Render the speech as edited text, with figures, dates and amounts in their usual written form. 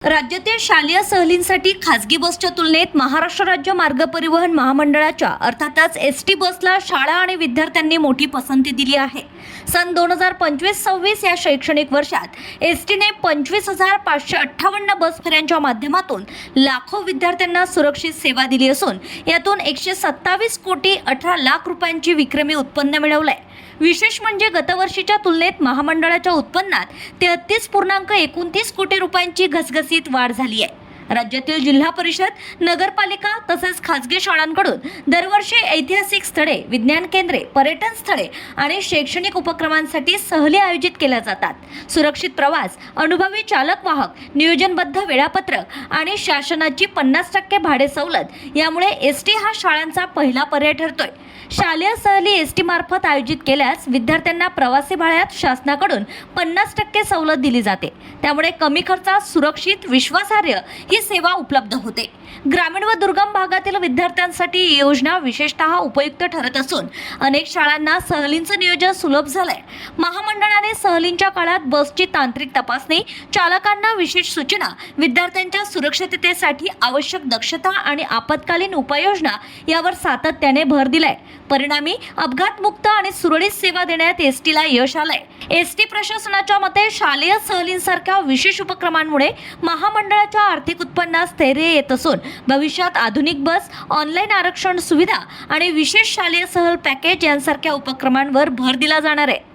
राज्यातील शालेय सहलींसाठी खासगी बसच्या तुलनेत महाराष्ट्र राज्य मार्ग परिवहन महामंडळाच्या अर्थातच एसटी बसला शाळा आणि विद्यार्थ्यांनी मोठी पसंती दिली आहे। सन 2025-26 या शैक्षणिक वर्षात एसटीने 25,558 बस फेऱ्यांच्या माध्यमातून लाखो विद्यार्थ्यांना सुरक्षित सेवा दिली असून यातून 127 कोटी 18 लाख रुपयांची विक्रमी उत्पन्न मिळवले। विशेष म्हणजे गतवर्षीच्या तुलनेत महामंडळाच्या उत्पन्नात 33.29 कोटी रुपयांची घसघसीत वाढ झाली आहे। राज्यातील जिल्हा परिषद, नगरपालिका तसेच खासगी शाळांकडून दरवर्षी ऐतिहासिक स्थळे, विज्ञान केंद्रे, पर्यटन स्थळे आणि शैक्षणिक उपक्रमांसाठी सहली आयोजित केल्या जातात। सुरक्षित प्रवास, अनुभवी चालक वाहक, नियोजनबद्ध वेळापत्रक आणि शासनाची 50% भाडे सवलत यामुळे एसटी हा शाळांचा पहिला पर्याय ठरतोय। शालेय सहली एसटी मार्फत आयोजित केल्यास विद्यार्थ्यांना प्रवासी भाड्यात शासनाकडून 50% सवलत दिली जाते। त्यामुळे कमी खर्चात सुरक्षित, विश्वासार्ह ही सेवा उपलब्ध होते। ग्रामीण व दुर्गम भागातील विद्यार्थ्यांसाठी ही योजना विशेषतः उपयुक्त ठरत असून अनेक शाळांना सहलींचं नियोजन सुलभ झालंय। महामंडळाने सहलींच्या काळात बसची तांत्रिक तपासणी, चालकांना विशेष सूचना, विद्यार्थ्यांच्या सुरक्षिततेसाठी आवश्यक दक्षता आणि आपत्कालीन उपाययोजना यावर सातत्याने भर दिलाय। परिणामी अपघातमुक्त आणि सुरळीत सेवा देण्यात एसटीला यश आलंय। एसटी प्रशासनाच्या मते शालेय सहलींसारख्या विशेष उपक्रमांमुळे महामंडळाच्या आर्थिक उत्पन्नात स्थैर्य येत असून भविष्यात आधुनिक बस, ऑनलाईन आरक्षण सुविधा आणि विशेष शालेय सहल पॅकेज यांसारख्या उपक्रमांवर भर दिला जाणार आहे।